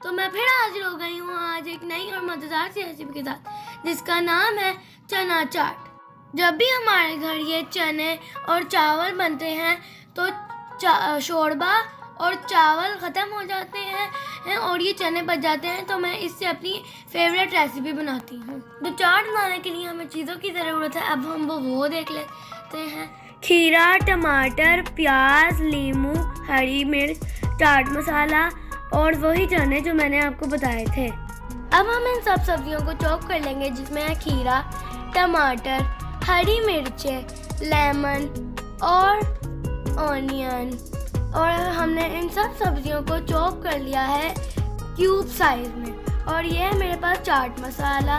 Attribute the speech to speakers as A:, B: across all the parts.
A: तो मैं फिर हाजिर हो गई हूँ आज एक नई और मज़ेदार सी रेसिपी के साथ जिसका नाम है चना चाट। जब भी हमारे घर ये चने और चावल बनते हैं तो शोरबा और चावल ख़त्म हो जाते हैं और ये चने बच जाते हैं, तो मैं इससे अपनी फेवरेट रेसिपी बनाती हूँ। तो चाट बनाने के लिए हमें चीज़ों की ज़रूरत है, अब हम वो देख लेते हैं। खीरा, टमाटर, प्याज, नींबू, हरी मिर्च, चाट मसाला और वही चने जो मैंने आपको बताए थे। अब हम इन सब सब्जियों को चॉप कर लेंगे, जिसमें है खीरा, टमाटर, हरी मिर्चें, लेमन और ऑनियन। और हमने इन सब सब्जियों को चॉप कर लिया है क्यूब साइज में। और ये है मेरे पास चाट मसाला।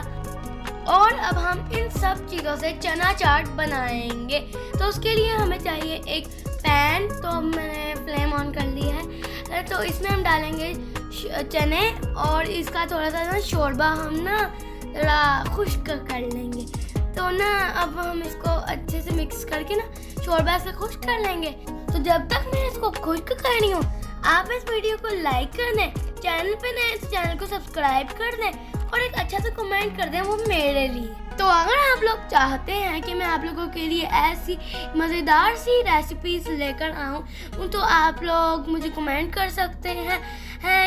A: और अब हम इन सब चीज़ों से चना चाट बनाएंगे। तो उसके लिए हमें चाहिए एक पैन। तो अब मैंने फ्लेम ऑन कर ली है, तो इसमें हम डालेंगे चने और इसका थोड़ा सा ना शोरबा हम ना थोड़ा खुश्क कर लेंगे। तो ना अब हम इसको अच्छे से मिक्स करके ना शोरबा से खुश्क कर लेंगे। तो जब तक मैं इसको खुश्क कर रही हूँ, आप इस वीडियो को लाइक कर दें, चैनल पे नए तो चैनल को सब्सक्राइब कर दें और एक अच्छा सा कमेंट कर दें, वो मेरे लिए। तो अगर आप लोग चाहते हैं कि मैं आप लोगों के लिए ऐसी मज़ेदार सी रेसिपीज लेकर आऊँ, तो आप लोग मुझे कमेंट कर सकते हैं।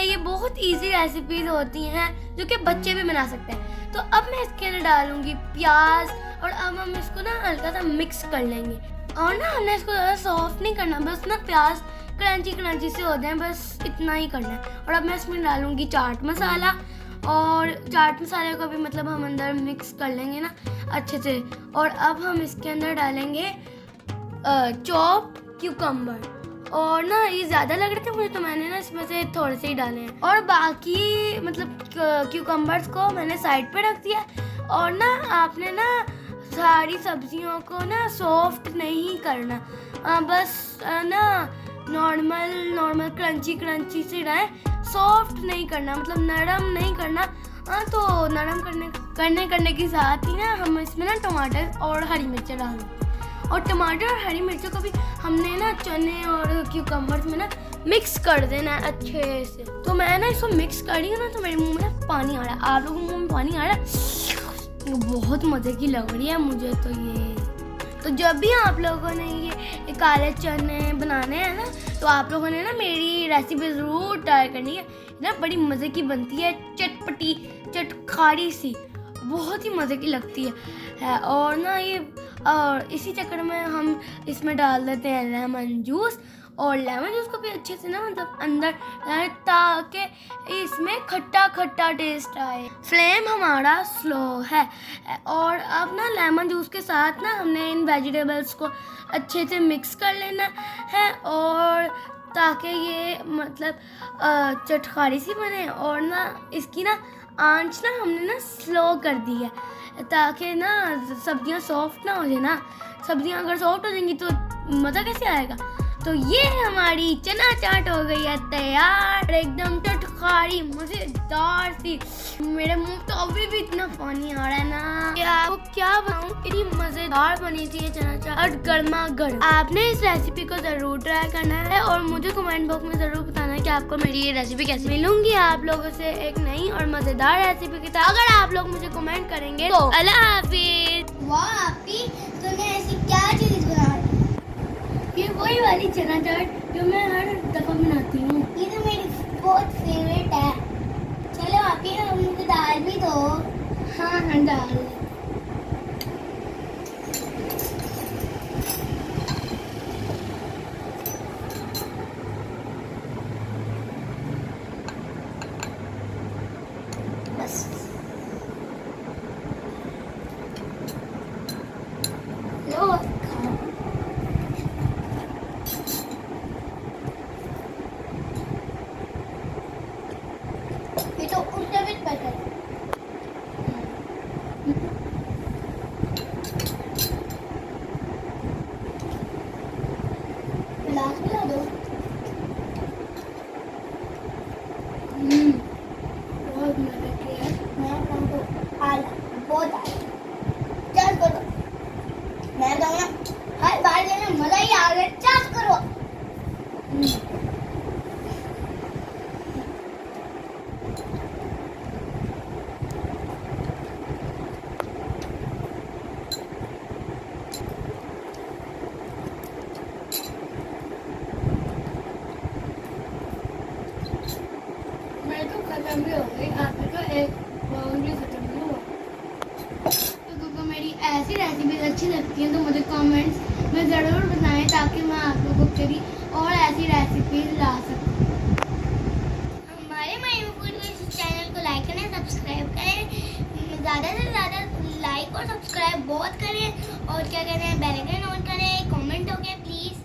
A: ये बहुत इजी रेसिपीज होती हैं जो कि बच्चे भी बना सकते हैं। तो अब मैं इसके अंदर डालूंगी प्याज और अब हम इसको ना हल्का सा मिक्स कर लेंगे। और ना हमने इसको ज़्यादा सॉफ्ट नहीं करना, बस ना प्याज क्रंची से होते हैं, बस इतना ही करना है। और अब मैं इसमें डालूंगी चाट मसाला और चाट मसाले को भी मतलब हम अंदर मिक्स कर लेंगे ना अच्छे से। और अब हम इसके अंदर डालेंगे चॉप क्यूकम्बर। और ना ये ज़्यादा लग रहे थे मुझे, तो मैंने ना इसमें से थोड़े से ही डाले हैं। और बाकी मतलब क्यूकम्बर्स को मैंने साइड पे रख दिया। और ना आपने ना सारी सब्जियों को ना सॉफ्ट नहीं करना, बस ना नॉर्मल क्रंची से रहे, सॉफ्ट नहीं करना, मतलब नरम नहीं करना। तो नरम करने के साथ ही ना हम इसमें ना टमाटर और हरी मिर्चें डाल दें। और टमाटर और हरी मिर्चों को भी हमने ना चने और क्यूकम्बर्स में ना मिक्स कर देना है अच्छे से। तो मैं ना इसको मिक्स कर रही हूँ ना, तो मेरे मुंह में ना पानी आ रहा है। आप लोगों के मुंह में पानी आ रहा है? बहुत मज़े की लग रही है मुझे तो ये। तो जब भी आप लोगों ने ये काले चने बनाने हैं ना, तो आप लोगों ने ना मेरी रेसिपी ज़रूर ट्राई करनी है। ना बड़ी मज़े की बनती है, चटपटी चटखारी सी, बहुत ही मज़े की लगती है। और ना ये और इसी चक्कर में हम इसमें डाल देते हैं लेमन जूस। और लेमन जूस को भी अच्छे से ना मतलब अंदर ताकि इसमें खट्टा टेस्ट आए। फ्लेम हमारा स्लो है। और अब ना लेमन जूस के साथ ना हमने इन वेजिटेबल्स को अच्छे से मिक्स कर लेना है, और ताकि ये मतलब चटखारी सी बने। और ना इसकी ना आंच ना हमने ना स्लो कर दी है, ताकि ना सब्जियां सॉफ्ट ना हो जाए ना। सब्जियां अगर सॉफ्ट हो जाएंगी तो मज़ा कैसे आएगा। तो ये हमारी चना चाट हो गई है तैयार, एकदम चटखारी मज़ेदार सी। मेरे मुंह तो अभी भी इतना पानी आ रहा है ना, क्या बनाऊं, इतनी मज़ेदार बनी थी ये चना चाट गर्मा गर्म। आपने इस रेसिपी को ज़रूर ट्राई करना है और मुझे कमेंट बॉक्स में ज़रूर बताना है कि आपको मेरी ये रेसिपी कैसी। मिलूंगी आप लोगों से एक नई और मज़ेदार रेसिपी के साथ। अगर आप लोग मुझे कमेंट करेंगे तो अल्लाह हाफिज़।
B: वाह आपी, तूने ऐसी क्या चीज़ बनाई?
A: ये वही वाली चना चाट जो मैं हर दफ़ा बनाती हूँ।
B: ये तो मेरी बहुत फेवरेट है। चलो आपी, हम मुझे दाल भी दो।
A: हाँ डाल।
B: बस लो खाओ। ये तो उससे भी बेटर है।
A: खत्म भी हो गई, आपने तो एक बाउल भी खत्म नहीं हुआ। तो क्योंकि मेरी ऐसी रेसिपीज अच्छी लगती हैं तो मुझे कमेंट्स में ज़रूर बताएं ताकि मैं आप लोगों के लिए और ऐसी रेसिपीज ला सकूं।
B: हमारे मायू फूड चैनल को लाइक करें, सब्सक्राइब करें, ज़्यादा से ज़्यादा लाइक और सब्सक्राइब बहुत करें और क्या कहते हैं बेल आइकन ऑन करें, कमेंट हो गया प्लीज़।